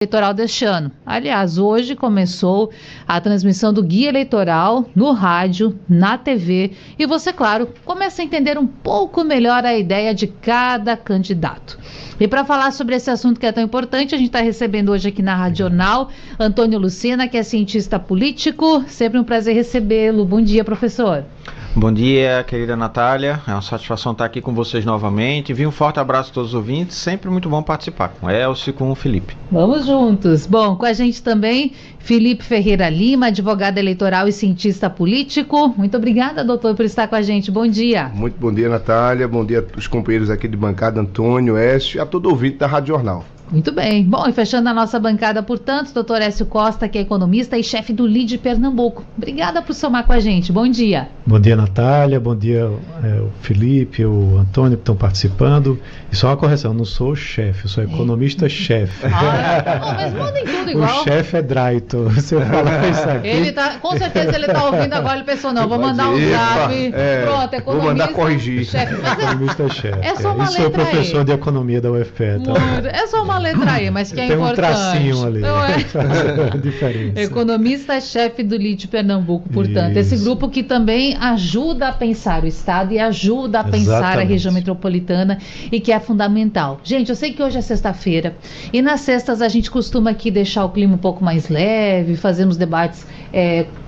eleitoral deste ano. Aliás, hoje começou a transmissão do Guia Eleitoral no rádio, na TV, e você, claro, começa a entender um pouco melhor a ideia de cada candidato. E para falar sobre esse assunto que é tão importante, a gente está recebendo hoje aqui na Rádio Jornal Antônio Lucena, que é cientista político. Sempre um prazer recebê-lo. Bom dia, professor. Bom dia, querida Natália. É uma satisfação estar aqui com vocês novamente. Um forte abraço a todos os ouvintes. Sempre muito bom participar com o Elcio e com o Felipe. Vamos juntos. Bom, com a gente também Felipe Ferreira Lima, advogado eleitoral e cientista político. Muito obrigada, doutor, por estar com a gente. Bom dia. Muito bom dia, Natália. Bom dia aos companheiros aqui de bancada, Antônio, Elcio e a todo ouvinte da Rádio Jornal. Muito bem. Bom, e fechando a nossa bancada, portanto, doutor Écio Costa, que é economista e chefe do LIDE Pernambuco. Obrigada por somar com a gente. Bom dia. Bom dia, Natália. Bom dia, o Felipe, o Antônio, que estão participando. E só uma correção, eu não sou chefe, eu sou economista-chefe. Mas mandem tudo igual. O chefe é Draito. Se eu falar isso aqui... Com certeza ele está ouvindo agora, ele pensou, não, vou mandar um zap. Pronto, economista. Vou mandar corrigir. Economista-chefe. É só uma letra. E sou professor de economia da UFPE. Tá? É só uma letra aí, mas que é importante. Tem um tracinho ali. Não é? Diferença. Economista-chefe do LIDE Pernambuco, portanto. Isso. Esse grupo que também ajuda a pensar o Estado e ajuda a pensar a região metropolitana e que é fundamental. Gente, eu sei que hoje é sexta-feira e nas sextas a gente costuma aqui deixar o clima um pouco mais leve, fazemos debates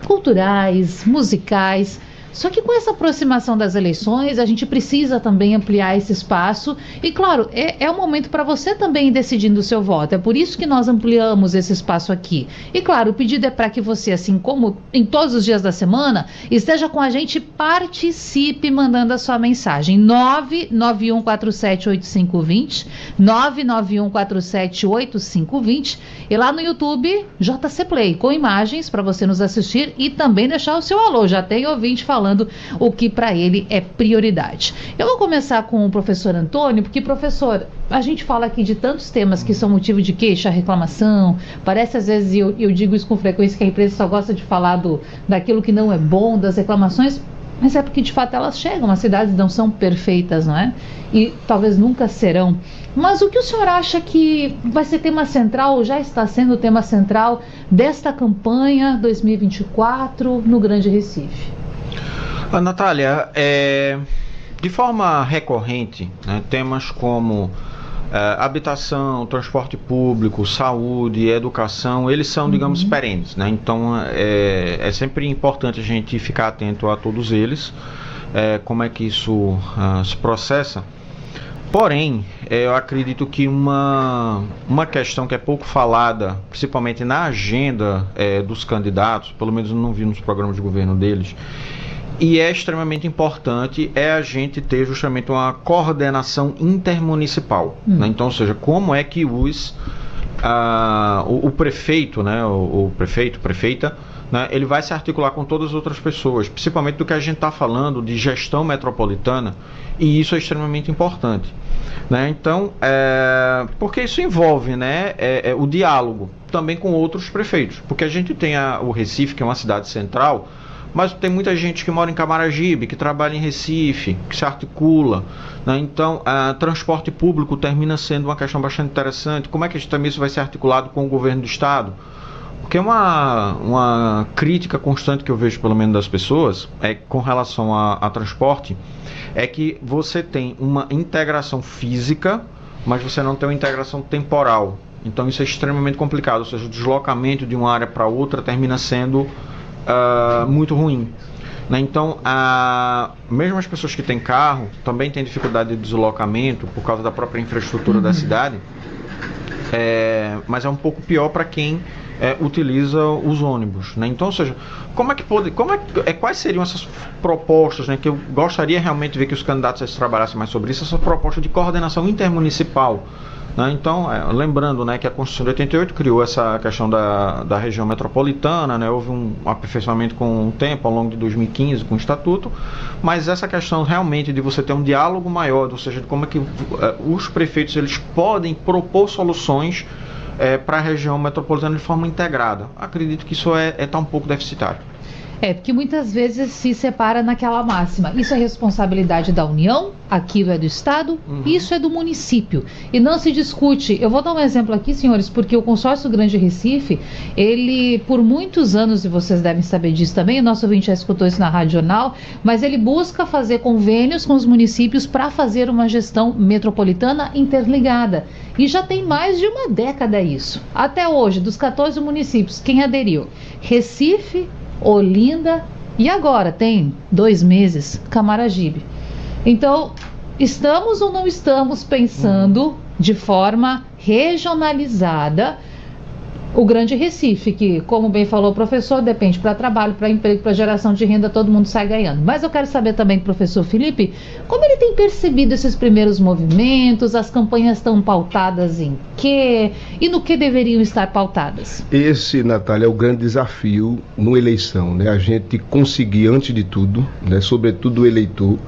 culturais, musicais. Só que com essa aproximação das eleições, a gente precisa também ampliar esse espaço e, claro, é um momento para você também ir decidindo o seu voto. É por isso que nós ampliamos esse espaço aqui. E, claro, o pedido é para que você, assim como em todos os dias da semana, esteja com a gente, participe mandando a sua mensagem. 991478520, 991478520 e lá no YouTube, JC Play, com imagens para você nos assistir e também deixar o seu alô. Já tem ouvinte falando o que para ele é prioridade. Eu vou começar com o professor Antônio, porque, professor, a gente fala aqui de tantos temas que são motivo de queixa, reclamação. Parece às vezes, eu digo isso com frequência, que a empresa só gosta de falar daquilo que não é bom, das reclamações, mas é porque de fato elas chegam, as cidades não são perfeitas, não é? E talvez nunca serão. Mas o que o senhor acha que vai ser tema central, já está sendo tema central desta campanha 2024 no Grande Recife? Natália, de forma recorrente, né, temas como habitação, transporte público, saúde, educação, eles são, digamos, perenes, né? Então é sempre importante a gente ficar atento a todos eles, como é que isso se processa. Porém, eu acredito que uma questão que é pouco falada, principalmente na agenda dos candidatos, pelo menos eu não vi nos programas de governo deles, e é extremamente importante, a gente ter justamente uma coordenação intermunicipal. Né? Então, ou seja, como é que o prefeito, né, o prefeita, né, ele vai se articular com todas as outras pessoas, principalmente do que a gente está falando de gestão metropolitana, e isso é extremamente importante. Né? Então, porque isso envolve, né, o diálogo também com outros prefeitos, porque a gente tem o Recife, que é uma cidade central, mas tem muita gente que mora em Camaragibe, que trabalha em Recife, que se articula, né? Então, transporte público termina sendo uma questão bastante interessante. Como é que também isso vai ser articulado com o governo do Estado? Porque uma crítica constante que eu vejo, pelo menos das pessoas, com relação a transporte, é que você tem uma integração física, mas você não tem uma integração temporal. Então, isso é extremamente complicado, ou seja, o deslocamento de uma área para outra termina sendo muito ruim, né? Então, mesmo as pessoas que têm carro também têm dificuldade de deslocamento por causa da própria infraestrutura da cidade, mas é um pouco pior para quem utiliza os ônibus, né? Então, ou seja, quais seriam essas propostas, né, que eu gostaria realmente de ver que os candidatos trabalhassem mais sobre isso, essa proposta de coordenação intermunicipal. Então, lembrando, né, que a Constituição de 88 criou essa questão da região metropolitana, né, houve um aperfeiçoamento com o tempo, ao longo de 2015, com o Estatuto, mas essa questão realmente de você ter um diálogo maior, ou seja, de como é que os prefeitos eles podem propor soluções para a região metropolitana de forma integrada. Acredito que isso está um pouco deficitário. Porque muitas vezes se separa naquela máxima. Isso é responsabilidade da União, aquilo é do Estado, isso é do município. E não se discute. Eu vou dar um exemplo aqui, senhores, porque o consórcio Grande Recife, ele, por muitos anos, e vocês devem saber disso também, o nosso ouvinte já escutou isso na Rádio Jornal, mas ele busca fazer convênios com os municípios para fazer uma gestão metropolitana interligada. E já tem mais de uma década isso. Até hoje, dos 14 municípios, quem aderiu? Recife, Olinda e agora tem 2 meses, Camaragibe. Então, estamos ou não estamos pensando de forma regionalizada o Grande Recife, que, como bem falou o professor, depende para trabalho, para emprego, para geração de renda, todo mundo sai ganhando. Mas eu quero saber também do professor Felipe, como ele tem percebido esses primeiros movimentos, as campanhas estão pautadas em quê e no que deveriam estar pautadas? Esse, Natália, é o grande desafio numa eleição, né? A gente conseguir, antes de tudo, né, sobretudo o eleitor,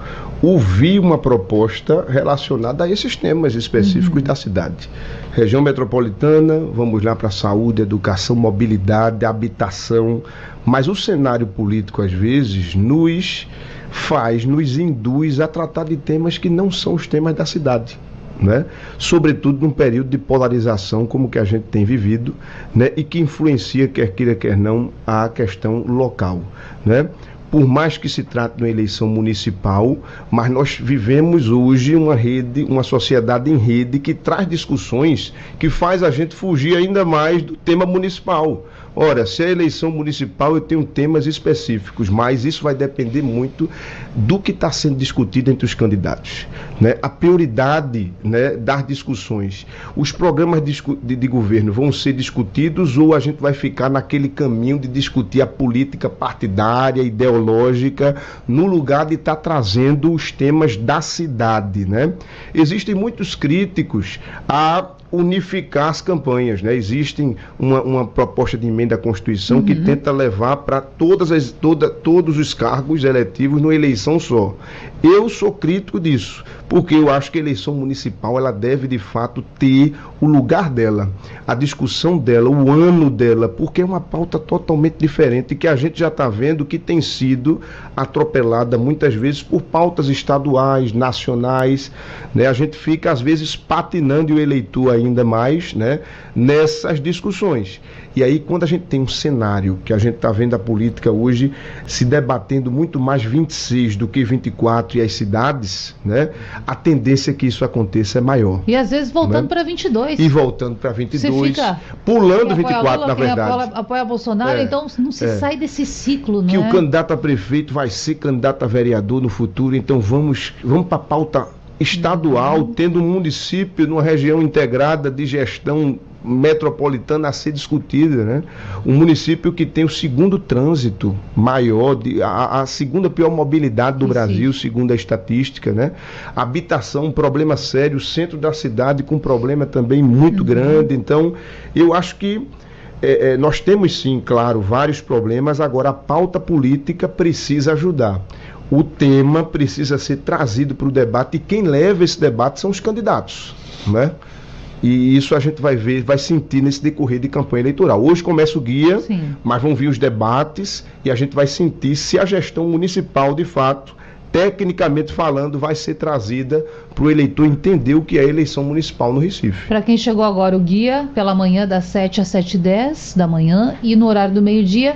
ouvir uma proposta relacionada a esses temas específicos da cidade. Região metropolitana, vamos lá para saúde, educação, mobilidade, habitação, mas o cenário político às vezes nos induz a tratar de temas que não são os temas da cidade, né? Sobretudo num período de polarização como que a gente tem vivido, né? E que influencia, quer queira, quer não, a questão local, né? Por mais que se trate de uma eleição municipal, mas nós vivemos hoje uma sociedade em rede que traz discussões que faz a gente fugir ainda mais do tema municipal. Ora, se é eleição municipal, eu tenho temas específicos, mas isso vai depender muito do que está sendo discutido entre os candidatos, né? A prioridade, né, das discussões. Os programas de governo vão ser discutidos ou a gente vai ficar naquele caminho de discutir a política partidária, ideológica, no lugar de estar trazendo os temas da cidade, né? Existem muitos críticos a unificar as campanhas, né? Existe uma proposta de emenda à Constituição que tenta levar para todos os cargos eletivos numa eleição só. Eu sou crítico disso, porque eu acho que a eleição municipal ela deve de fato ter o lugar dela, a discussão dela, o ano dela, porque é uma pauta totalmente diferente que a gente já está vendo que tem sido atropelada muitas vezes por pautas estaduais, nacionais, né? A gente fica às vezes patinando e o eleitor ainda mais, né, nessas discussões. E aí, quando a gente tem um cenário que a gente está vendo a política hoje se debatendo muito mais 26 do que 24 e as cidades, né, a tendência que isso aconteça é maior. E às vezes voltando, né, para 22. E voltando para 22, você fica pulando 24, Lula, na verdade. Apoia Bolsonaro, então não se sai desse ciclo, que né? O candidato a prefeito vai ser candidato a vereador no futuro, então vamos para a pauta estadual, tendo um município numa região integrada de gestão metropolitana a ser discutida, né? Um município que tem o segundo trânsito maior, a segunda pior mobilidade do Brasil, segundo a estatística, né? Habitação, um problema sério, o centro da cidade com um problema também muito grande. Então, eu acho que nós temos sim, claro, vários problemas, agora a pauta política precisa ajudar. O tema precisa ser trazido para o debate e quem leva esse debate são os candidatos, né? E isso a gente vai ver, vai sentir nesse decorrer de campanha eleitoral. Hoje começa o guia, mas vão vir os debates e a gente vai sentir se a gestão municipal, de fato, tecnicamente falando, vai ser trazida para o eleitor entender o que é a eleição municipal no Recife. Para quem chegou agora, o guia pela manhã das 7 às 7h10 da manhã e no horário do meio-dia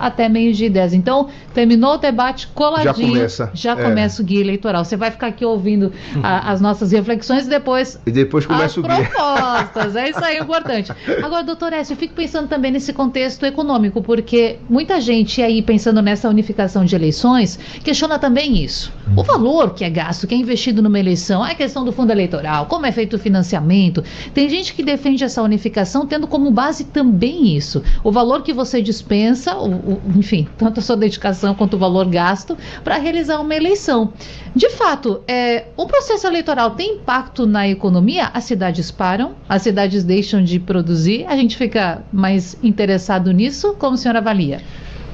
até meio-dia e 10. Então, terminou o debate coladinho. Já começa o guia eleitoral. Você vai ficar aqui ouvindo as nossas reflexões e depois começa o guia. Propostas. É isso aí, importante. Agora, doutor Écio, eu fico pensando também nesse contexto econômico, porque muita gente aí pensando nessa unificação de eleições questiona também isso. O valor que é gasto, que é investido numa eleição, a questão do fundo eleitoral, como é feito o financiamento. Tem gente que defende essa unificação tendo como base também isso. O valor que você dispensa, enfim, tanto a sua dedicação quanto o valor gasto para realizar uma eleição. De fato, o processo eleitoral tem impacto na economia? As cidades param, as cidades deixam de produzir, a gente fica mais interessado nisso? Como o senhor avalia?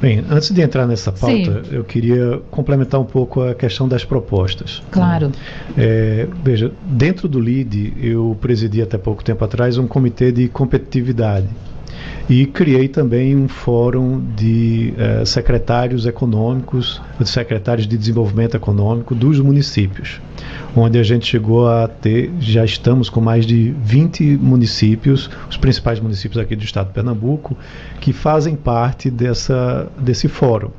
Bem, antes de entrar nessa pauta, eu queria complementar um pouco a questão das propostas. Claro. Veja, dentro do LIDE, eu presidi até pouco tempo atrás um comitê de competitividade. e criei também um fórum de secretários econômicos, de secretários de desenvolvimento econômico dos municípios, onde a gente chegou a ter, já estamos com mais de 20 municípios, os principais municípios aqui do estado de Pernambuco, que fazem parte desse fórum.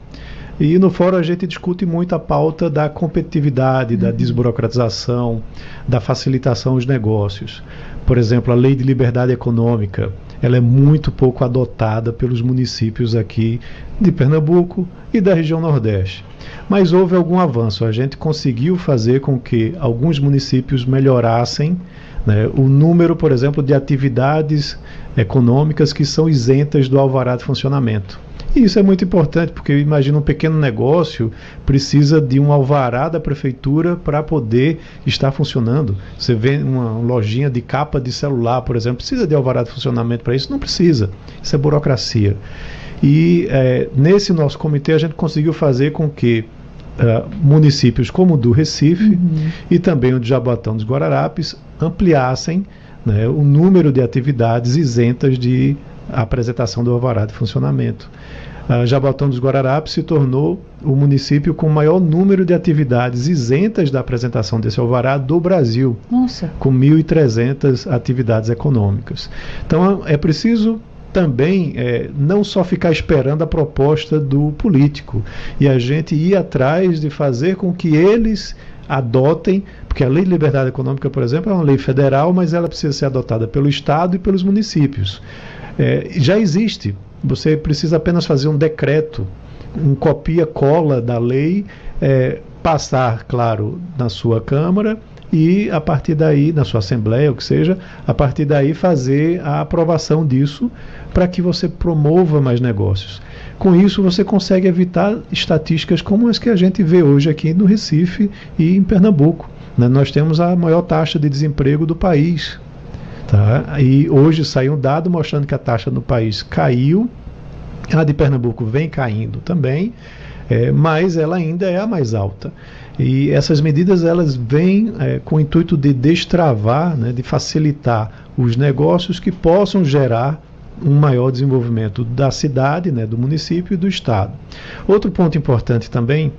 E no fórum a gente discute muito a pauta da competitividade, da desburocratização, da facilitação aos negócios. Por exemplo, a Lei de Liberdade Econômica, ela é muito pouco adotada pelos municípios aqui de Pernambuco e da região Nordeste. Mas houve algum avanço, a gente conseguiu fazer com que alguns municípios melhorassem, né, o número, por exemplo, de atividades econômicas que são isentas do alvará de funcionamento. E isso é muito importante, porque imagina um pequeno negócio precisa de um alvará da prefeitura para poder estar funcionando. Você vê uma lojinha de capa de celular, por exemplo, precisa de alvará de funcionamento para isso? Não precisa. Isso é burocracia. E nesse nosso comitê a gente conseguiu fazer com que municípios como o do Recife e também o de Jaboatão dos Guararapes ampliassem, né, o número de atividades isentas de apresentação do alvará de funcionamento. Jaboatão dos Guararapes se tornou o município com o maior número de atividades isentas da apresentação desse alvará do Brasil. Nossa. Com 1.300 atividades econômicas. Então é preciso também não só ficar esperando a proposta do político, e a gente ir atrás de fazer com que eles adotem, porque a Lei de Liberdade Econômica, por exemplo, é uma lei federal, mas ela precisa ser adotada pelo Estado e pelos municípios. Já existe, você precisa apenas fazer um decreto, um copia-cola da lei, passar, claro, na sua Câmara e a partir daí, na sua Assembleia, o que seja, a partir daí fazer a aprovação disso para que você promova mais negócios. Com isso você consegue evitar estatísticas como as que a gente vê hoje aqui no Recife e em Pernambuco. Nós temos a maior taxa de desemprego do país. Tá? E hoje saiu um dado mostrando que a taxa no país caiu, a de Pernambuco vem caindo também, mas ela ainda é a mais alta. E essas medidas elas vêm com o intuito de destravar, né, de facilitar os negócios que possam gerar um maior desenvolvimento da cidade, né, do município e do estado. Outro ponto importante também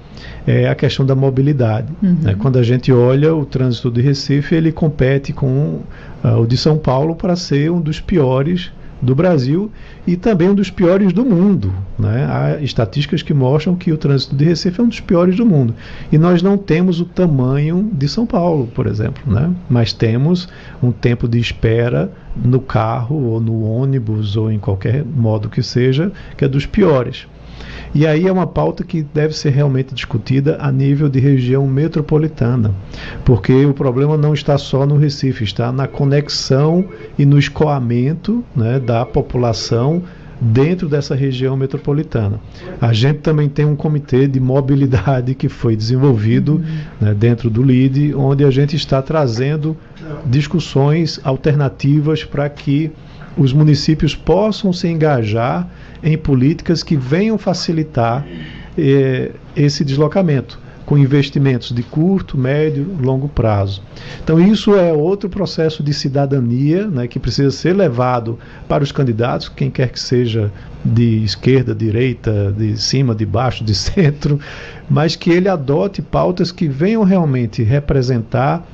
é a questão da mobilidade. Né? Quando a gente olha o trânsito de Recife, ele compete com o de São Paulo para ser um dos piores do Brasil e também um dos piores do mundo. Né? Há estatísticas que mostram que o trânsito de Recife é um dos piores do mundo. E nós não temos o tamanho de São Paulo, por exemplo, né? Mas temos um tempo de espera no carro ou no ônibus ou em qualquer modo que seja, que é dos piores. E aí é uma pauta que deve ser realmente discutida a nível de região metropolitana, porque o problema não está só no Recife, está na conexão e no escoamento, né, da população dentro dessa região metropolitana. A gente também tem um comitê de mobilidade que foi desenvolvido, né, dentro do LIDE, onde a gente está trazendo discussões alternativas para que os municípios possam se engajar em políticas que venham facilitar esse deslocamento, com investimentos de curto, médio, longo prazo. Então isso é outro processo de cidadania, né, que precisa ser levado para os candidatos, quem quer que seja, de esquerda, direita, de cima, de baixo, de centro, mas que ele adote pautas que venham realmente representar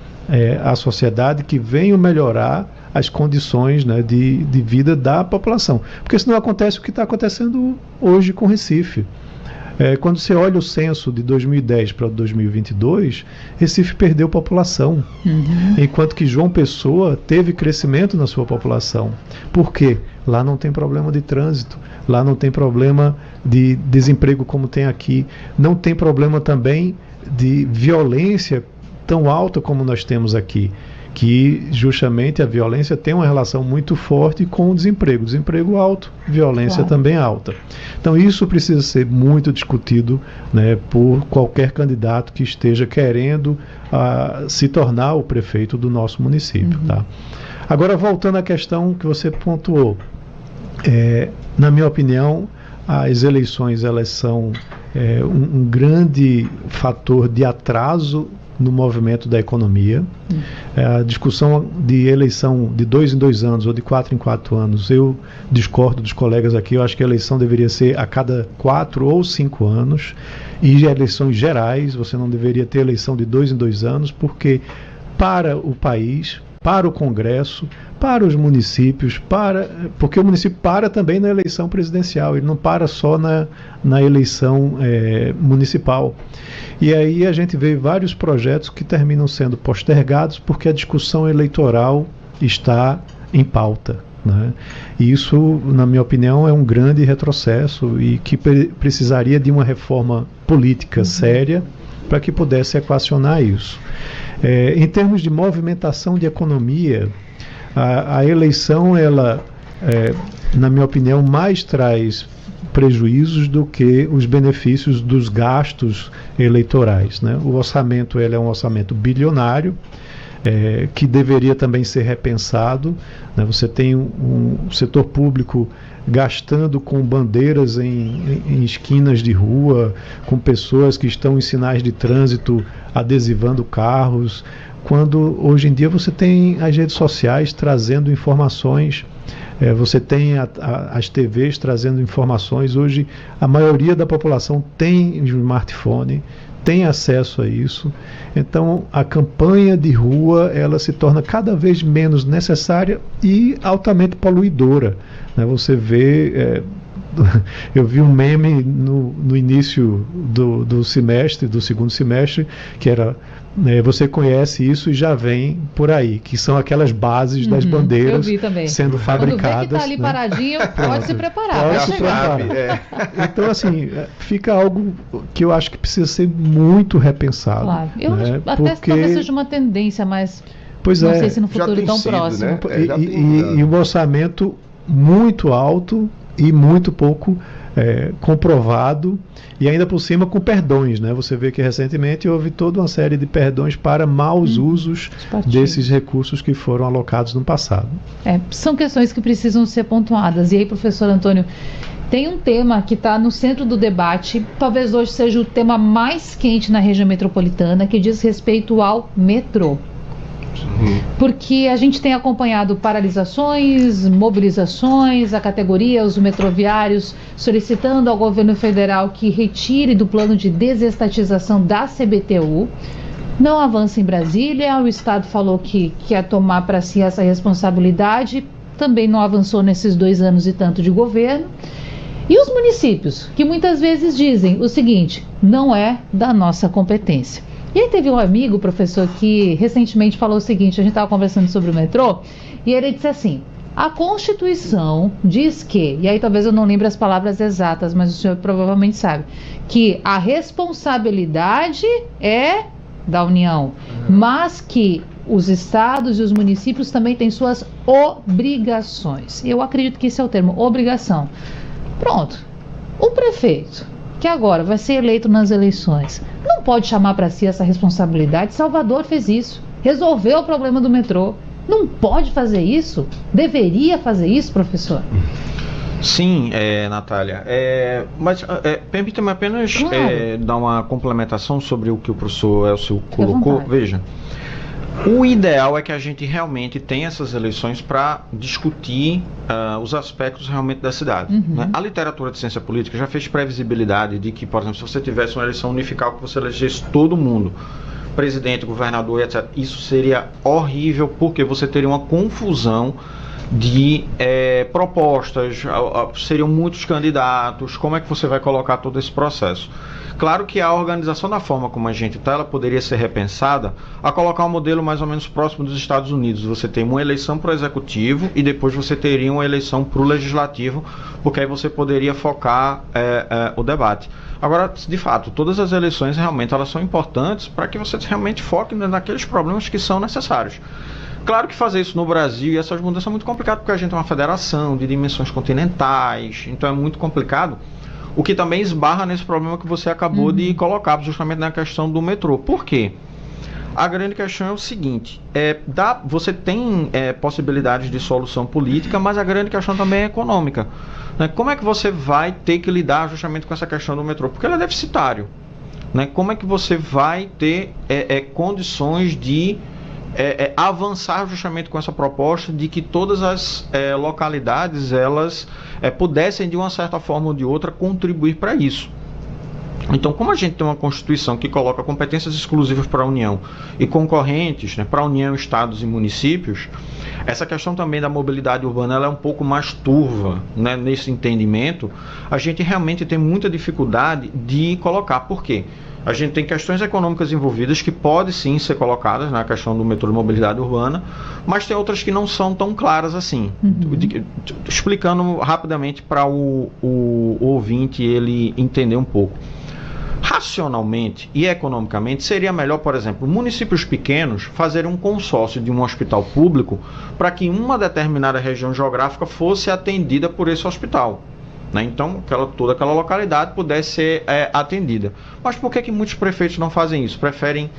a sociedade, que venham melhorar as condições, né, de vida da população. Porque senão acontece o que está acontecendo hoje com Recife. Quando você olha o censo de 2010 para 2022, Recife perdeu população, enquanto que João Pessoa teve crescimento na sua população. Por quê? Lá não tem problema de trânsito, lá não tem problema de desemprego como tem aqui, não tem problema também de violência tão alta como nós temos aqui, que justamente a violência tem uma relação muito forte com o desemprego. Desemprego alto, violência também alta. Então isso precisa ser muito discutido, né, por qualquer candidato que esteja querendo se tornar o prefeito do nosso município. Tá? Agora, voltando à questão que você pontuou, na minha opinião, as eleições elas são um grande fator de atraso no movimento da economia. A discussão de eleição de 2 em 2 anos ou de 4 em 4 anos, eu discordo dos colegas aqui. Eu acho que a eleição deveria ser a cada 4 ou 5 anos, e eleições gerais. Você não deveria ter eleição de 2 em 2 anos, porque para o país, para o Congresso, para os municípios, porque o município para também na eleição presidencial, ele não para só na eleição municipal. E aí a gente vê vários projetos que terminam sendo postergados porque a discussão eleitoral está em pauta, né? E isso, na minha opinião, é um grande retrocesso e que precisaria de uma reforma política séria para que pudesse equacionar isso. Em termos de movimentação de economia, a eleição, ela, na minha opinião, mais traz prejuízos do que os benefícios dos gastos eleitorais, né? O orçamento, ele é um orçamento bilionário, que deveria também ser repensado, né? Você tem um setor público gastando com bandeiras em esquinas de rua, com pessoas que estão em sinais de trânsito adesivando carros, quando hoje em dia você tem as redes sociais trazendo informações, você tem as TVs trazendo informações. Hoje a maioria da população tem um smartphone, tem acesso a isso. Então a campanha de rua, ela se torna cada vez menos necessária e altamente poluidora, né? Você vê, eu vi um meme no início do semestre, do segundo semestre, que era, você conhece isso e já vem por aí, que são aquelas bases das bandeiras sendo fabricadas. Quando vê que está ali, né, paradinho, pode se preparar. Pode se preparar. Então, assim, fica algo que eu acho que precisa ser muito repensado. Claro. Eu né? acho, até talvez seja uma tendência, mas pois não sei se no futuro tão próximo. Né? E um orçamento muito alto e muito pouco comprovado, e ainda por cima com perdões, né? Você vê que recentemente houve toda uma série de perdões para maus usos desses recursos que foram alocados no passado. São questões que precisam ser pontuadas. E aí, professor Antônio, tem um tema que está no centro do debate, talvez hoje seja o tema mais quente na região metropolitana, que diz respeito ao metrô. Porque a gente tem acompanhado paralisações, mobilizações, a categoria, os metroviários solicitando ao governo federal que retire do plano de desestatização da CBTU. Não avança em Brasília, o Estado falou que quer tomar para si essa responsabilidade, também não avançou nesses 2 anos e tanto de governo. E os municípios, que muitas vezes dizem o seguinte: não é da nossa competência. E aí teve um amigo, professor, que recentemente falou o seguinte, a gente estava conversando sobre o metrô, e ele disse assim: a Constituição diz que, e aí talvez eu não lembre as palavras exatas, mas o senhor provavelmente sabe, que a responsabilidade é da União, mas que os estados e os municípios também têm suas obrigações. Eu acredito que esse é o termo, obrigação. Pronto, o prefeito, que agora vai ser eleito nas eleições, não pode chamar para si essa responsabilidade. Salvador fez isso, resolveu o problema do metrô. Não pode fazer isso? Deveria fazer isso, professor? Sim, Natália. Mas permita-me apenas dar uma complementação sobre o que o professor Elcio colocou. Veja, o ideal é que a gente realmente tenha essas eleições para discutir os aspectos realmente da cidade. Né? A literatura de ciência política já fez previsibilidade de que, por exemplo, se você tivesse uma eleição unificada, que você elegesse todo mundo, presidente, governador, etc., isso seria horrível, porque você teria uma confusão de propostas, seriam muitos candidatos, como é que você vai colocar todo esse processo? Claro que a organização da forma como a gente está, ela poderia ser repensada a colocar um modelo mais ou menos próximo dos Estados Unidos. Você tem uma eleição para o executivo e depois você teria uma eleição para o legislativo, porque aí você poderia focar o debate. Agora, de fato, todas as eleições realmente elas são importantes para que você realmente foque naqueles problemas que são necessários. Claro que fazer isso no Brasil e essas mudanças é muito complicado, porque a gente é uma federação de dimensões continentais, então é muito complicado. O que também esbarra nesse problema que você acabou de colocar, justamente na questão do metrô. Por quê? A grande questão é o seguinte, você tem possibilidades de solução política, mas a grande questão também é econômica. Né? Como é que você vai ter que lidar justamente com essa questão do metrô? Porque ele é deficitário. né? Como é que você vai ter condições de avançar justamente com essa proposta de que todas as localidades elas pudessem de uma certa forma ou de outra contribuir para isso. Então, como a gente tem uma Constituição que coloca competências exclusivas para a União e concorrentes, né, para a União, estados e municípios, essa questão também da mobilidade urbana ela é um pouco mais turva, né, nesse entendimento. A gente realmente tem muita dificuldade de colocar. Por quê? A gente tem questões econômicas envolvidas que podem sim ser colocadas na questão do metrô de mobilidade urbana, mas tem outras que não são tão claras assim. Explicando rapidamente para o ouvinte ele entender um pouco. Racionalmente e economicamente seria melhor, por exemplo, municípios pequenos fazerem um consórcio de um hospital público para que uma determinada região geográfica fosse atendida por esse hospital, né? Então toda aquela localidade pudesse ser atendida. Mas por que muitos prefeitos não fazem isso? Preferem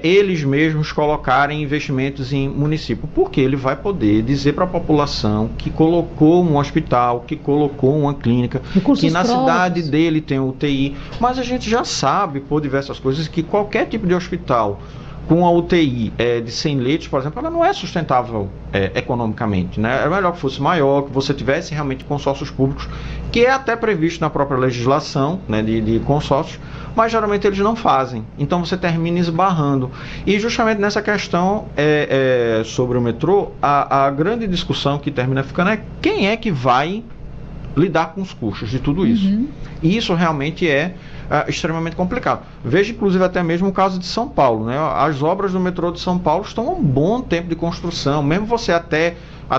eles mesmos colocarem investimentos em município, porque ele vai poder dizer para a população que colocou um hospital, que colocou uma clínica, recursos que na próprios. cidade dele tem UTI, mas a gente já sabe por diversas coisas que qualquer tipo de hospital com a UTI de 100 leitos, por exemplo, ela não é sustentável economicamente, né? É melhor que fosse maior, que você tivesse realmente consórcios públicos, que é até previsto na própria legislação, né, de consórcios, mas geralmente eles não fazem. Então você termina esbarrando. E justamente nessa questão sobre o metrô, a grande discussão que termina ficando é quem é que vai lidar com os custos de tudo isso. E isso realmente é extremamente complicado. Veja, inclusive, até mesmo o caso de São Paulo, né? As obras do metrô de São Paulo estão há um bom tempo de construção, mesmo você até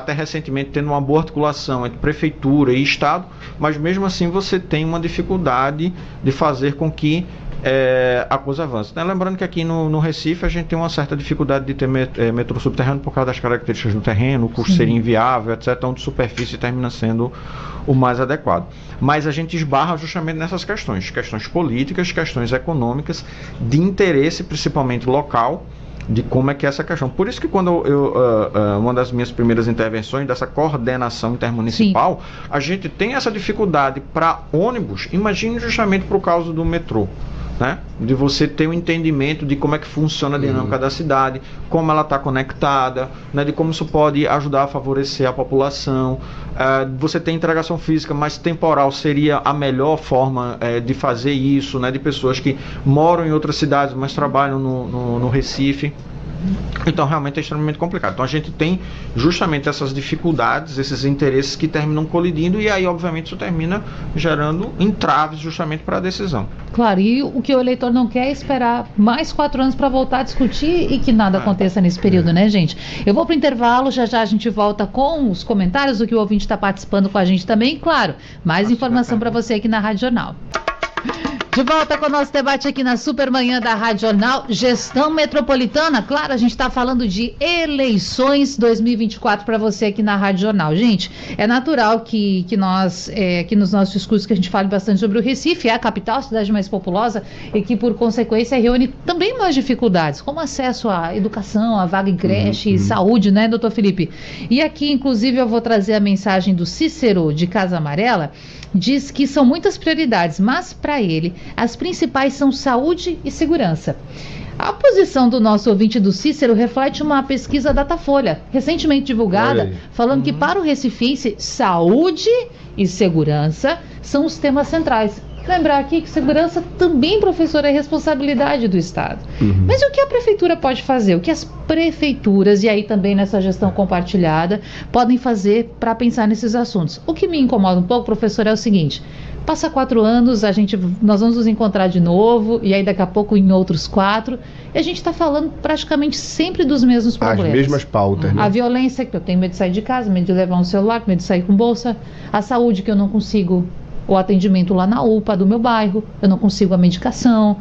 recentemente tendo uma boa articulação entre prefeitura e estado, mas mesmo assim você tem uma dificuldade de fazer com que a coisa avance, né? Lembrando que aqui no Recife a gente tem uma certa dificuldade de ter metrô subterrâneo por causa das características do terreno, o custo seria inviável, etc. Então de superfície termina sendo o mais adequado. Mas a gente esbarra justamente nessas questões políticas, questões econômicas, de interesse principalmente local, de como é que é essa questão. Por isso que quando uma das minhas primeiras intervenções dessa coordenação intermunicipal, a gente tem essa dificuldade para ônibus, imagine justamente por causa do metrô, né? De você ter um entendimento de como é que funciona a dinâmica da cidade, como ela está conectada, né? De como isso pode ajudar a favorecer a população. Você tem integração física, mas temporal seria a melhor forma de fazer isso, né? De pessoas que moram em outras cidades, mas trabalham no Recife. Então realmente é extremamente complicado. Então a gente tem justamente essas dificuldades, esses interesses que terminam colidindo, e aí obviamente isso termina gerando entraves justamente para a decisão. Claro, e o que o eleitor não quer é esperar mais 4 anos para voltar a discutir e que nada aconteça nesse período, né, gente? Eu vou para o intervalo, já a gente volta com os comentários do que o ouvinte está participando com a gente também, claro, mais informação para você aqui na Rádio Jornal. De volta com o nosso debate aqui na Supermanhã da Rádio Jornal, gestão metropolitana. Claro, a gente está falando de eleições 2024 para você aqui na Rádio Jornal. Gente, é natural que nós, aqui nos nossos discursos, que a gente fale bastante sobre o Recife, é a capital, a cidade mais populosa, e que, por consequência, reúne também mais dificuldades, como acesso à educação, à vaga em creche e saúde, né, doutor Felipe? E aqui, inclusive, eu vou trazer a mensagem do Cícero, de Casa Amarela. Diz que são muitas prioridades, mas para ele as principais são saúde e segurança. A posição do nosso ouvinte do Cícero reflete uma pesquisa Datafolha, recentemente divulgada, falando que para o recifense, saúde e segurança são os temas centrais. Lembrar aqui que segurança também, professor, é responsabilidade do Estado. Mas o que a prefeitura pode fazer? O que as prefeituras, e aí também nessa gestão compartilhada, podem fazer para pensar nesses assuntos? O que me incomoda um pouco, professor, é o seguinte: passa 4 anos, nós vamos nos encontrar de novo, e aí daqui a pouco em outros 4, e a gente está falando praticamente sempre dos mesmos problemas. As mesmas pautas, né? A violência, que eu tenho medo de sair de casa, medo de levar um celular, medo de sair com bolsa. A saúde, que eu não consigo o atendimento lá na UPA do meu bairro, eu não consigo a medicação.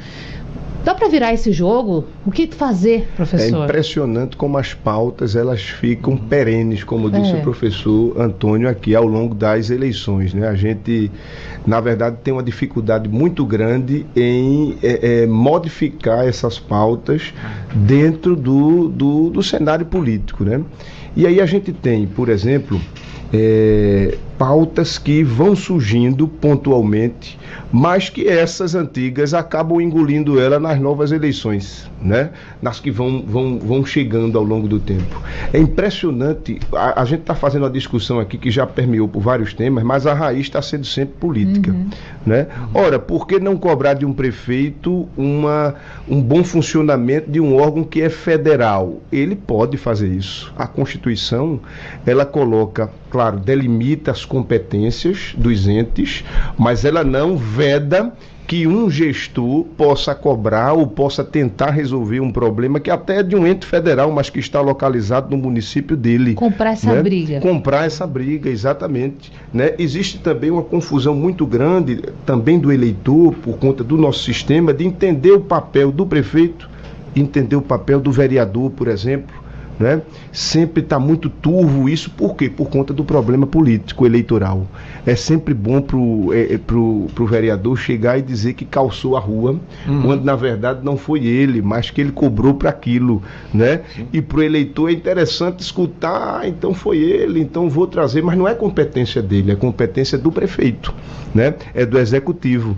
Dá para virar esse jogo? O que fazer, professor? É impressionante como as pautas elas ficam perenes, como disse o professor Antônio aqui, ao longo das eleições, né? A gente, na verdade, tem uma dificuldade muito grande em modificar essas pautas dentro do cenário político, né? E aí a gente tem, por exemplo, pautas que vão surgindo pontualmente, mas que essas antigas acabam engolindo ela nas novas eleições, né? Nas que vão chegando ao longo do tempo. É impressionante, a gente está fazendo uma discussão aqui que já permeou por vários temas, mas a raiz está sendo sempre política, né? Ora, por que não cobrar de um prefeito um bom funcionamento de um órgão que é federal? Ele pode fazer isso. A Constituição, ela coloca, claro, delimita as competências dos entes, mas ela não veda que um gestor possa cobrar ou possa tentar resolver um problema que até é de um ente federal, mas que está localizado no município dele. Comprar essa briga. Comprar essa briga, exatamente. Né? Existe também uma confusão muito grande, também do eleitor, por conta do nosso sistema, de entender o papel do prefeito, entender o papel do vereador, por exemplo. Né? Sempre está muito turvo isso, por quê? Por conta do problema político, eleitoral. É sempre bom pro vereador chegar e dizer que calçou a rua, quando na verdade não foi ele, mas que ele cobrou para aquilo, né? E pro eleitor é interessante escutar, então foi ele, então vou trazer, mas não é competência dele, é competência do prefeito, né? É do executivo.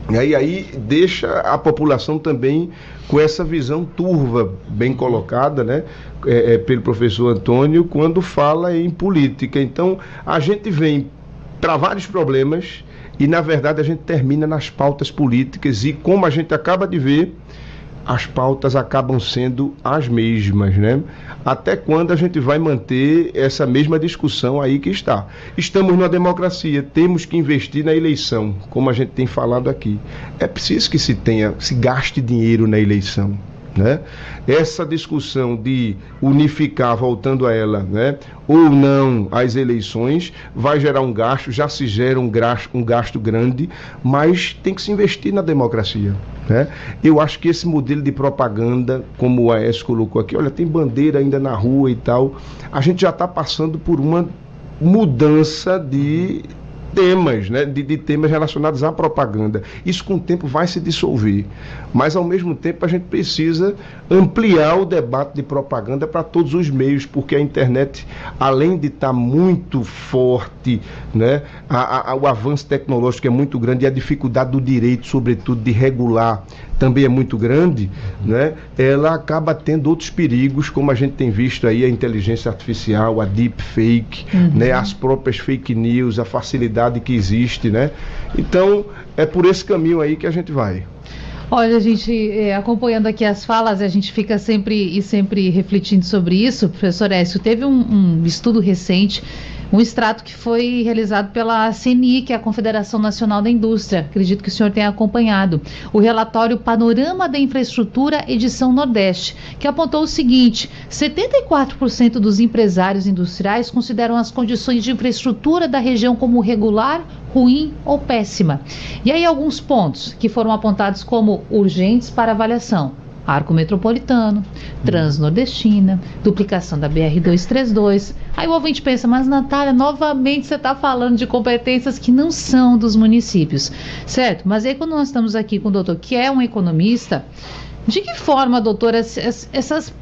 E aí deixa a população também com essa visão turva, bem colocada, né, pelo professor Antônio, quando fala em política. Então, a gente vem para vários problemas e, na verdade, a gente termina nas pautas políticas e, como a gente acaba de ver, as pautas acabam sendo as mesmas, né? Até quando a gente vai manter essa mesma discussão aí que está? Estamos numa democracia, temos que investir na eleição, como a gente tem falado aqui. É preciso que se gaste dinheiro na eleição, né? Essa discussão de unificar, voltando a ela, né, ou não as eleições, vai gerar um gasto, já se gera um gasto grande, mas tem que se investir na democracia, né? Eu acho que esse modelo de propaganda, como o Aécio colocou aqui, olha, tem bandeira ainda na rua e tal, a gente já está passando por uma mudança de temas, né, de temas relacionados à propaganda. Isso com o tempo vai se dissolver, mas ao mesmo tempo a gente precisa ampliar o debate de propaganda para todos os meios, porque a internet, além de estar muito forte, né, o avanço tecnológico é muito grande e a dificuldade do direito, sobretudo, de regular também é muito grande, né? Ela acaba tendo outros perigos, como a gente tem visto aí, a inteligência artificial, a deepfake, né? As próprias fake news, a facilidade que existe, né? Então, é por esse caminho aí que a gente vai. Olha, a gente acompanhando aqui as falas, a gente fica sempre refletindo sobre isso. Professor Aécio, teve um estudo recente, um extrato que foi realizado pela CNI, que é a Confederação Nacional da Indústria. Acredito que o senhor tenha acompanhado. O relatório Panorama da Infraestrutura, edição Nordeste, que apontou o seguinte: 74% dos empresários industriais consideram as condições de infraestrutura da região como regular, ruim ou péssima. E aí alguns pontos que foram apontados como urgentes para avaliação: Arco Metropolitano, Transnordestina, duplicação da BR-232. Aí o ouvinte pensa, mas Natália, novamente você está falando de competências que não são dos municípios, certo? Mas aí quando nós estamos aqui com o doutor, que é um economista, de que forma, doutor, essas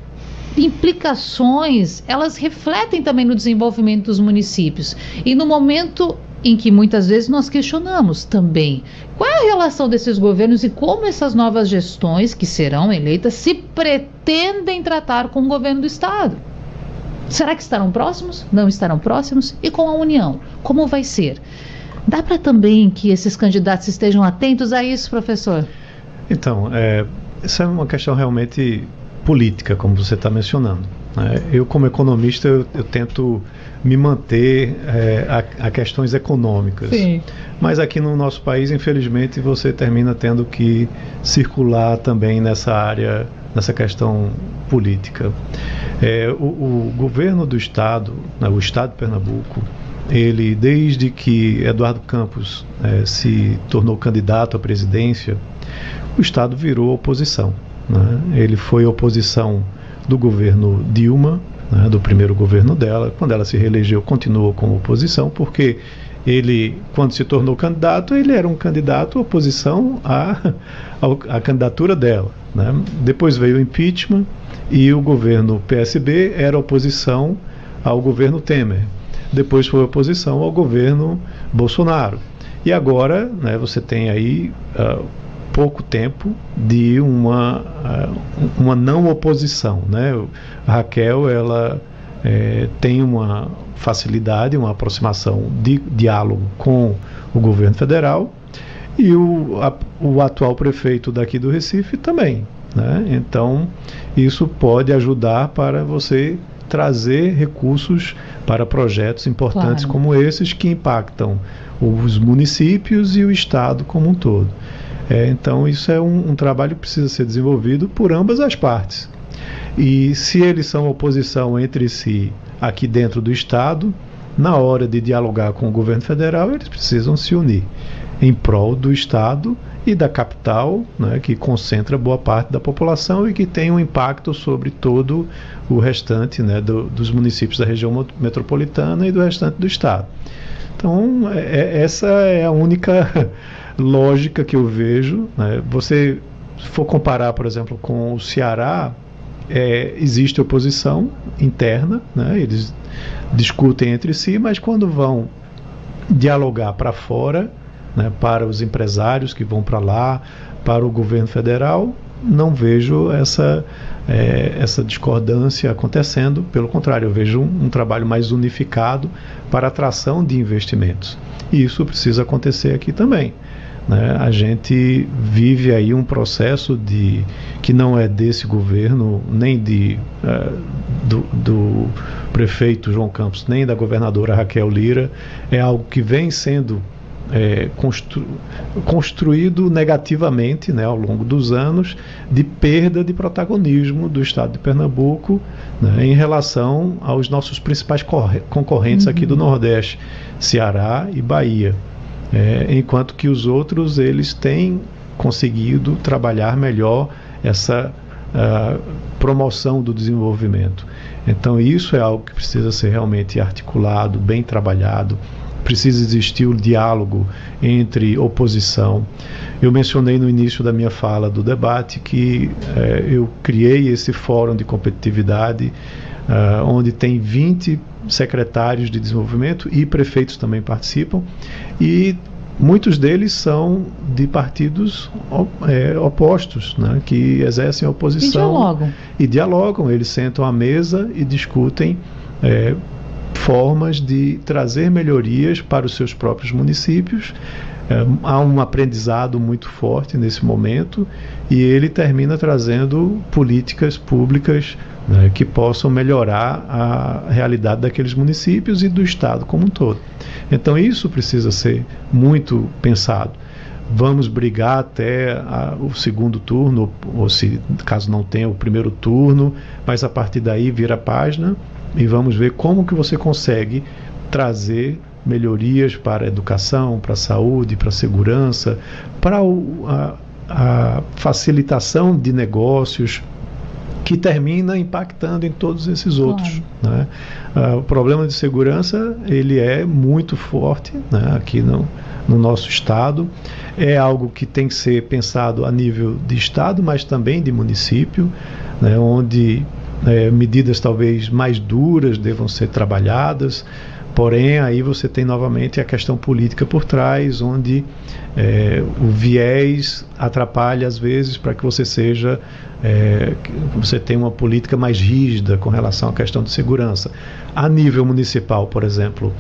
implicações, elas refletem também no desenvolvimento dos municípios? E no momento em que muitas vezes nós questionamos também qual é a relação desses governos e como essas novas gestões que serão eleitas se pretendem tratar com o governo do Estado. Será que estarão próximos? Não estarão próximos? E com a União? Como vai ser? Dá para também que esses candidatos estejam atentos a isso, professor? Então, essa é uma questão realmente política, como você está mencionando. Eu, como economista, eu tento me manter a questões econômicas. Sim. Mas aqui no nosso país, infelizmente, você termina tendo que circular também nessa área, nessa questão política. O governo do Estado, o Estado de Pernambuco, ele, desde que Eduardo Campos se tornou candidato à presidência, o Estado virou oposição, né? Ele foi oposição do governo Dilma, né, do primeiro governo dela. Quando ela se reelegeu, continuou como oposição, porque ele, quando se tornou candidato, ele era um candidato oposição à candidatura dela, né? Depois veio o impeachment e o governo PSB era oposição ao governo Temer. Depois foi oposição ao governo Bolsonaro. E agora, né, você tem aí pouco tempo de uma não oposição, né? A Raquel, ela tem uma facilidade, uma aproximação de diálogo com o governo federal, e o atual prefeito daqui do Recife também, né? Então, isso pode ajudar para você trazer recursos para projetos importantes, claro, como esses, que impactam os municípios e o estado como um todo. Então, isso é um trabalho que precisa ser desenvolvido por ambas as partes. E se eles são oposição entre si aqui dentro do estado, na hora de dialogar com o governo federal, eles precisam se unir em prol do estado e da capital, né, que concentra boa parte da população e que tem um impacto sobre todo o restante, né, dos municípios da região metropolitana e do restante do estado. Então, essa é a única lógica que eu vejo, né? Você, se for comparar, por exemplo, com o Ceará, existe oposição interna, né? Eles discutem entre si, mas quando vão dialogar para fora, né, para os empresários que vão para lá, para o governo federal, não vejo essa discordância acontecendo. Pelo contrário, eu vejo um trabalho mais unificado para atração de investimentos. E isso precisa acontecer aqui também, né? A gente vive aí um processo que não é desse governo, nem do prefeito João Campos, nem da governadora Raquel Lira. É algo que vem sendo construído negativamente, né, ao longo dos anos, de perda de protagonismo do estado de Pernambuco, né, em relação aos nossos principais concorrentes aqui do Nordeste, Ceará e Bahia. Enquanto que os outros, eles têm conseguido trabalhar melhor essa promoção do desenvolvimento. Então, isso é algo que precisa ser realmente articulado, bem trabalhado. Precisa existir o diálogo entre oposição. Eu mencionei no início da minha fala do debate que eu criei esse fórum de competitividade, onde tem 20 secretários de desenvolvimento e prefeitos também participam, e muitos deles são de partidos opostos, né, que exercem oposição e dialogam. Eles sentam à mesa e discutem formas de trazer melhorias para os seus próprios municípios. Há um aprendizado muito forte nesse momento, e ele termina trazendo políticas públicas, né, que possam melhorar a realidade daqueles municípios e do estado como um todo. Então, isso precisa ser muito pensado. Vamos brigar até o segundo turno, ou se caso não tenha o primeiro turno, mas a partir daí vira a página e vamos ver como que você consegue trazer melhorias para a educação, para a saúde, para a segurança, para a facilitação de negócios, que termina impactando em todos esses outros, né? O problema de segurança, ele é muito forte, né, aqui no nosso estado. É algo que tem que ser pensado a nível de estado, mas também de município, né, onde medidas talvez mais duras devam ser trabalhadas. Porém, aí você tem novamente a questão política por trás, onde o viés atrapalha às vezes para que você você tenha uma política mais rígida com relação à questão de segurança. A nível municipal, por exemplo,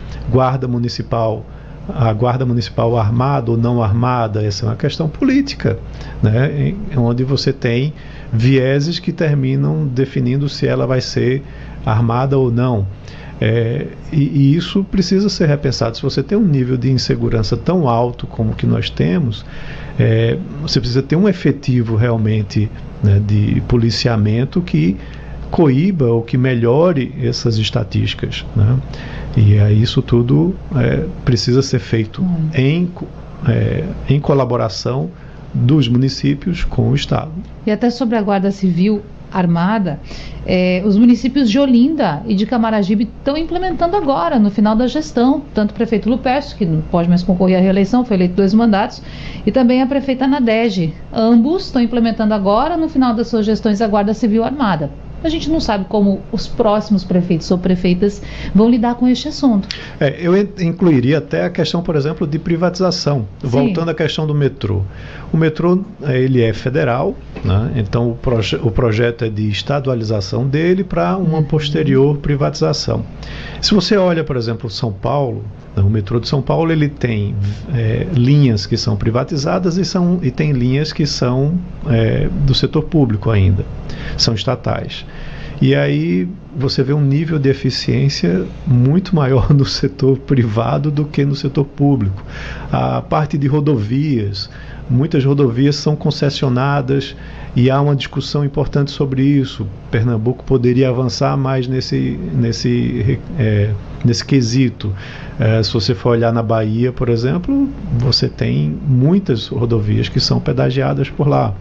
a guarda municipal armada ou não armada, essa é uma questão política, né, onde você tem vieses que terminam definindo se ela vai ser armada ou não. E isso precisa ser repensado. Se você tem um nível de insegurança tão alto como o que nós temos, você precisa ter um efetivo realmente, né, de policiamento que coíba ou que melhore essas estatísticas, né? E aí isso tudo precisa ser feito em colaboração dos municípios com o Estado. E até sobre a Guarda Civil Armada, os municípios de Olinda e de Camaragibe estão implementando agora, no final da gestão, tanto o prefeito Lupercio, que não pode mais concorrer à reeleição, foi eleito 2 mandatos, e também a prefeita Nadege. Ambos estão implementando agora, no final das suas gestões, a Guarda Civil Armada. a gente não sabe como os próximos prefeitos ou prefeitas vão lidar com este assunto. Eu incluiria até a questão, por exemplo, de privatização. Sim. Voltando à questão do metrô. O metrô, ele é federal, né? Então o projeto é de estadualização dele para uma posterior privatização. Se você olha, por exemplo, São Paulo, o metrô de São Paulo, ele tem linhas que são privatizadas e tem linhas que são do setor público ainda, são estatais. E aí você vê um nível de eficiência muito maior no setor privado do que no setor público. A parte de rodovias, muitas rodovias são concessionadas e há uma discussão importante sobre isso. Pernambuco poderia avançar mais nesse quesito. Se você for olhar na Bahia, por exemplo, você tem muitas rodovias que são pedagiadas por lá.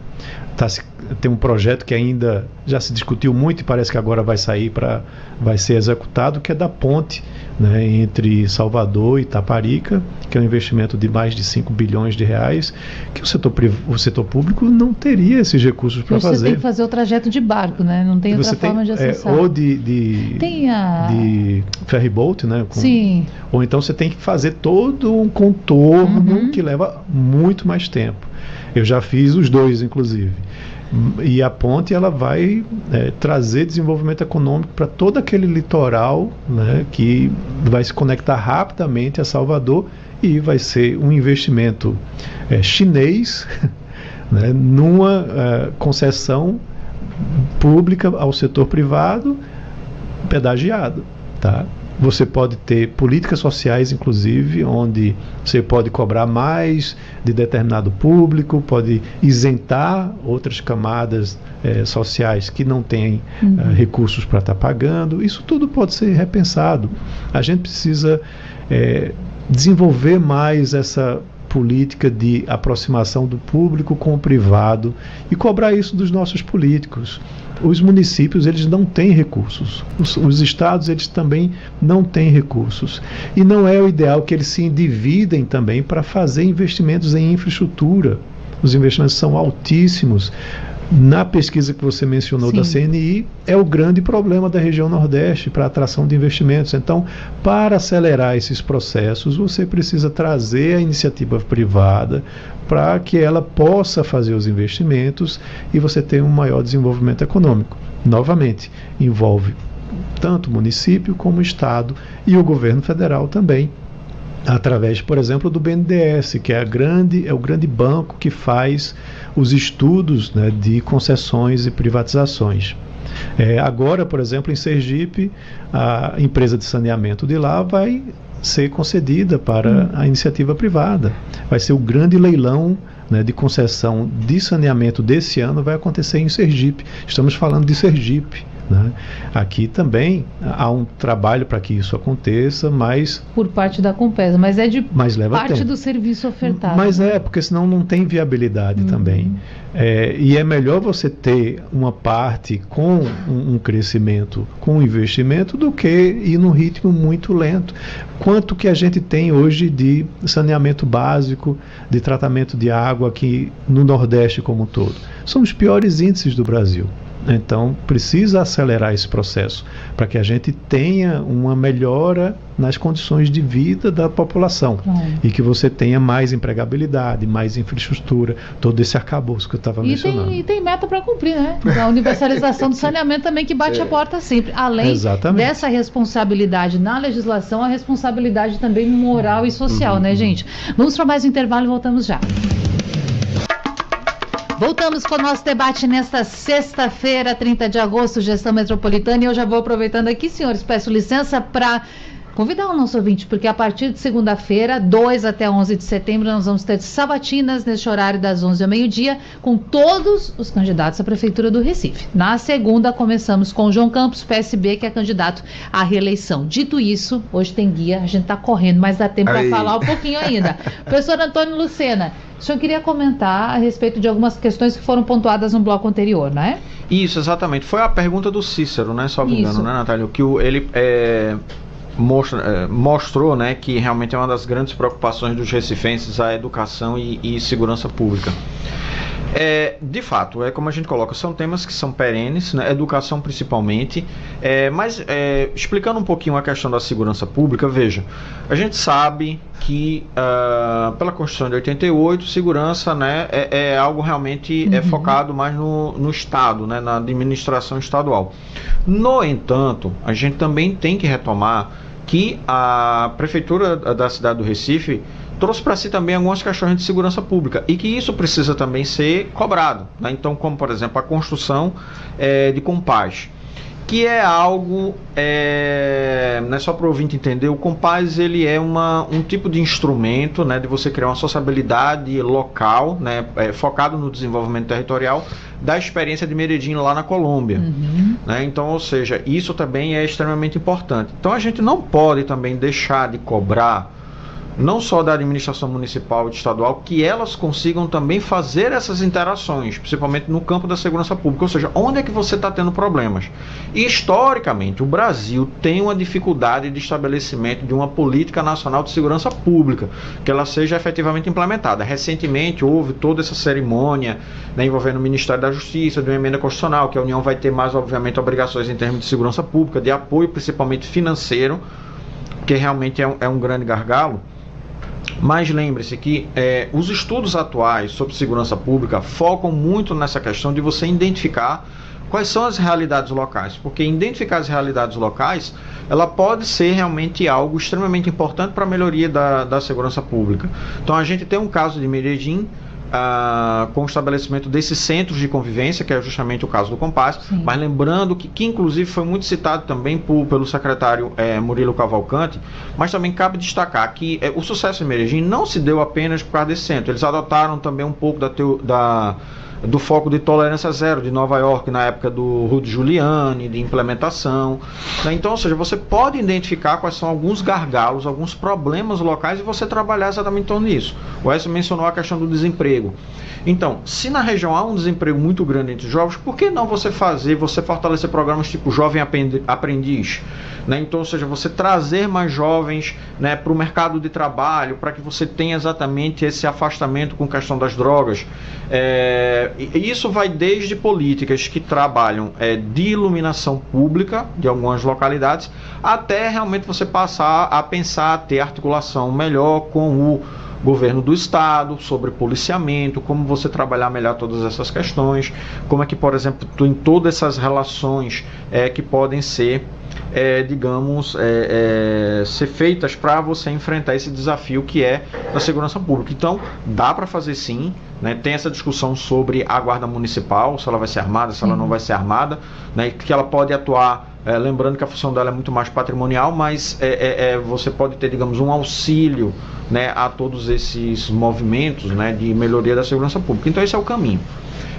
Tem um projeto que ainda já se discutiu muito e parece que agora vai ser executado, que é da ponte, né, entre Salvador e Itaparica, que é um investimento de mais de 5 bilhões de reais, que o setor público não teria esses recursos para fazer. Você tem que fazer o trajeto de barco, né? Não tem outra forma de acessar. Ou de ferryboat, né? Sim. Ou então você tem que fazer todo um contorno que leva muito mais tempo. Eu já fiz os dois, inclusive. E a ponte, ela vai trazer desenvolvimento econômico para todo aquele litoral, né, que vai se conectar rapidamente a Salvador, e vai ser um investimento chinês, né, numa concessão pública ao setor privado, pedagiado, tá? Você pode ter políticas sociais, inclusive, onde você pode cobrar mais de determinado público, pode isentar outras camadas sociais que não têm recursos para estar pagando. Isso tudo pode ser repensado. A gente precisa desenvolver mais essa política de aproximação do público com o privado e cobrar isso dos nossos políticos. Os municípios, eles não têm recursos. Os estados, eles também não têm recursos. E não é o ideal que eles se endividem também para fazer investimentos em infraestrutura. Os investimentos são altíssimos. Na pesquisa que você mencionou, sim, da CNI, é o grande problema da região Nordeste para a atração de investimentos. Então, para acelerar esses processos, você precisa trazer a iniciativa privada para que ela possa fazer os investimentos e você tenha um maior desenvolvimento econômico. Novamente, envolve tanto o município como o Estado e o governo federal também, através, por exemplo, do BNDES, que é o grande banco que faz os estudos, né, de concessões e privatizações. Agora, por exemplo, em Sergipe, a empresa de saneamento de lá vai ser concedida para a iniciativa privada. Vai ser o grande leilão, né, de concessão de saneamento desse ano, vai acontecer em Sergipe. Estamos falando de Sergipe, né? Aqui também há um trabalho para que isso aconteça, mas por parte da Compesa, mas é de parte tempo do serviço ofertado. Mas porque senão não tem viabilidade também. E é melhor você ter uma parte com um crescimento, com um investimento, do que ir num ritmo muito lento. Quanto que a gente tem hoje de saneamento básico, de tratamento de água aqui no Nordeste como um todo? São os piores índices do Brasil. Então, precisa acelerar esse processo para que a gente tenha uma melhora nas condições de vida da população, e que você tenha mais empregabilidade, mais infraestrutura, todo esse arcabouço que eu estava mencionando. E tem meta para cumprir, né? A universalização do saneamento também, que bate a porta sempre. Além dessa responsabilidade na legislação, a responsabilidade também moral e social, né, gente? Vamos para mais um intervalo e voltamos já. Voltamos com o nosso debate nesta sexta-feira, 30 de agosto, Gestão Metropolitana. E eu já vou aproveitando aqui, senhores, peço licença para convidar o nosso ouvinte, porque a partir de segunda-feira, 2 até 11 de setembro, nós vamos ter sabatinas neste horário das 11 ao meio-dia, com todos os candidatos à Prefeitura do Recife. Na segunda, começamos com o João Campos, PSB, que é candidato à reeleição. Dito isso, hoje tem guia, a gente está correndo, mas dá tempo para falar um pouquinho ainda. Professor Antônio Lucena, o senhor queria comentar a respeito de algumas questões que foram pontuadas no bloco anterior, não é? Isso, exatamente. Foi a pergunta do Cícero, né? Só me engano, né, Natália? Que ele mostrou, né, que realmente é uma das grandes preocupações dos recifenses a educação e segurança pública. De fato, como a gente coloca, são temas que são perenes, né? Educação principalmente, mas explicando um pouquinho a questão da segurança pública, veja, a gente sabe que pela Constituição de 88, segurança, né, é algo realmente focado mais no Estado, né, na administração estadual. No entanto, a gente também tem que retomar que a Prefeitura da cidade do Recife trouxe para si também algumas questões de segurança pública e que isso precisa também ser cobrado, né? Então, como por exemplo a construção de Compaz, que é algo, não é só para o ouvinte entender, o Compaz ele é um tipo de instrumento, né, de você criar uma sociabilidade local, né, focado no desenvolvimento territorial da experiência de Medellín lá na Colômbia. Né? Então, ou seja, isso também é extremamente importante. Então a gente não pode também deixar de cobrar não só da administração municipal e estadual, que elas consigam também fazer essas interações, principalmente no campo da segurança pública, ou seja, onde é que você está tendo problemas. E, historicamente, o Brasil tem uma dificuldade de estabelecimento de uma política nacional de segurança pública, que ela seja efetivamente implementada. Recentemente houve toda essa cerimônia, né, envolvendo o Ministério da Justiça, de uma emenda constitucional, que a União vai ter mais, obviamente, obrigações em termos de segurança pública, de apoio principalmente financeiro, que realmente é um grande gargalo. Mas lembre-se que os estudos atuais sobre segurança pública focam muito nessa questão de você identificar quais são as realidades locais, porque identificar as realidades locais, ela pode ser realmente algo extremamente importante para a melhoria da segurança pública. Então a gente tem um caso de Medellín, com o estabelecimento desses centros de convivência, que é justamente o caso do Compaz. Sim. Mas lembrando que inclusive foi muito citado também pelo secretário Murilo Cavalcante, mas também cabe destacar que o sucesso em Medellín não se deu apenas por causa desse centro. Eles adotaram também um pouco do foco de tolerância zero de Nova York na época do Rudy Giuliani, de implementação, né? Então, ou seja, você pode identificar quais são alguns gargalos, alguns problemas locais e você trabalhar exatamente em torno disso. O Edson mencionou a questão do desemprego. Então, se na região há um desemprego muito grande entre os jovens, por que não você fortalecer programas tipo Jovem Aprendiz? Né? Então, ou seja, você trazer mais jovens, né, para o mercado de trabalho, para que você tenha exatamente esse afastamento com a questão das drogas. E isso vai desde políticas que trabalham de iluminação pública de algumas localidades, até realmente você passar a pensar, a ter articulação melhor com o governo do estado, sobre policiamento, como você trabalhar melhor todas essas questões, como é que, por exemplo, em todas essas relações que podem ser, ser feitas para você enfrentar esse desafio que é da segurança pública. Então, dá para fazer sim, né? Tem essa discussão sobre a guarda municipal, se ela vai ser armada, se ela não vai ser armada, né? Que ela pode atuar, lembrando que a função dela é muito mais patrimonial, mas você pode ter, digamos, um auxílio, né, a todos esses movimentos, né, de melhoria da segurança pública. Então esse é o caminho.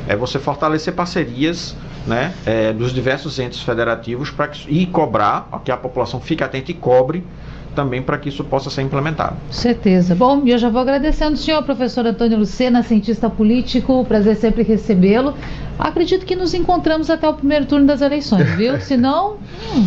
É você fortalecer parcerias, né, dos diversos entes federativos e cobrar, que a população fique atenta e cobre também para que isso possa ser implementado. Certeza. Bom, eu já vou agradecendo o senhor, professor Antônio Lucena, cientista político, prazer sempre recebê-lo. Acredito que nos encontramos até o primeiro turno das eleições, viu? Se não,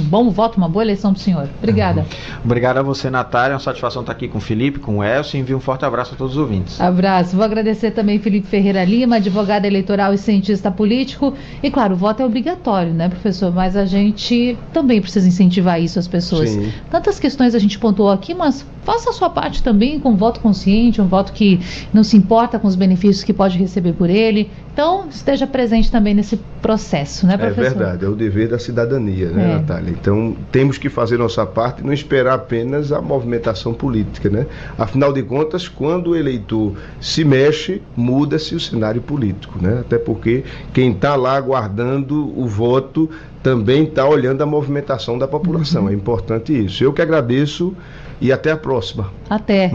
bom voto, uma boa eleição para o senhor. Obrigada. Obrigado a você, Natália. É uma satisfação estar aqui com o Felipe, com o Elcio, e envio um forte abraço a todos os ouvintes. Abraço. Vou agradecer também Felipe Ferreira Lima, advogado eleitoral e cientista político. E claro, o voto é obrigatório, né, professor? Mas a gente também precisa incentivar isso às pessoas. Sim. Tantas questões a gente pontuou aqui, mas faça a sua parte também com um voto consciente, um voto que não se importa com os benefícios que pode receber por ele. Então, esteja presente também nesse processo, né, professor? É verdade, é o dever da cidadania, né, Natália? Então, temos que fazer nossa parte e não esperar apenas a movimentação política, né? Afinal de contas, quando o eleitor se mexe, muda-se o cenário político, né? Até porque quem está lá aguardando o voto também está olhando a movimentação da população. É importante isso. Eu que agradeço e até a próxima. Até.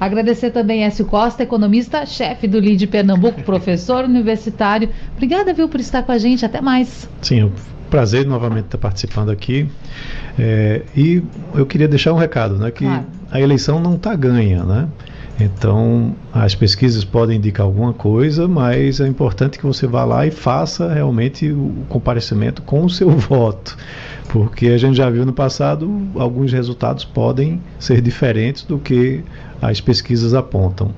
Agradecer também a Écio Costa, economista, chefe do LIDE Pernambuco, professor universitário. Obrigada, viu, por estar com a gente. Até mais. Sim, um prazer novamente estar participando aqui. E eu queria deixar um recado, né, que a eleição não está ganha, né? Então, as pesquisas podem indicar alguma coisa, mas é importante que você vá lá e faça realmente o comparecimento com o seu voto, porque a gente já viu no passado, alguns resultados podem ser diferentes do que as pesquisas apontam.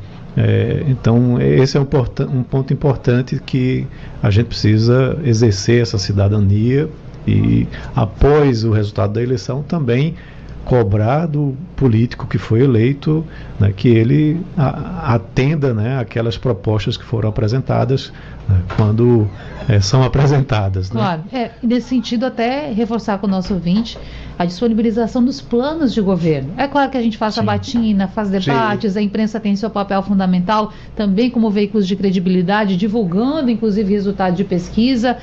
Então, esse é um ponto importante que a gente precisa exercer essa cidadania e, após o resultado da eleição, também cobrar do político que foi eleito, né, que ele atenda, né, aquelas propostas que foram apresentadas, né, quando são apresentadas. Né? Claro, nesse sentido até reforçar com o nosso ouvinte a disponibilização dos planos de governo. É claro que a gente faz sabatina, faz debates, a imprensa tem seu papel fundamental também como veículos de credibilidade, divulgando inclusive resultados de pesquisa.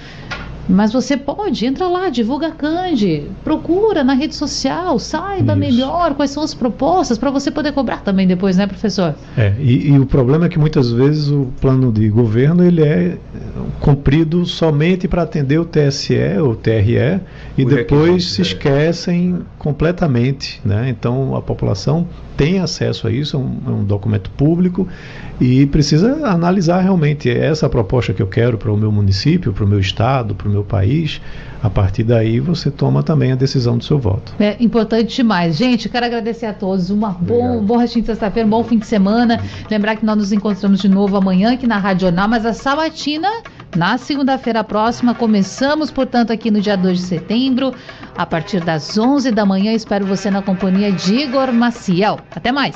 Mas você pode, entra lá, divulga a Cande, procura na rede social, saiba melhor quais são as propostas para você poder cobrar também depois, né, professor? E o problema é que muitas vezes o plano de governo ele é cumprido somente para atender o TSE ou o TRE e depois se esquecem completamente, né? Então a população tem acesso a isso, é um documento público e precisa analisar realmente essa proposta que eu quero para o meu município, para o meu estado, para o meu país. A partir daí você toma também a decisão do seu voto. É importante demais. Gente, quero agradecer a todos. Bom restinho de sexta-feira, um bom fim de semana. Lembrar que nós nos encontramos de novo amanhã aqui na Rádio Jornal, mas a sabatina na segunda-feira próxima. Começamos, portanto, aqui no dia 2 de setembro, a partir das 11 da manhã. Espero você na companhia de Igor Maciel. Até mais!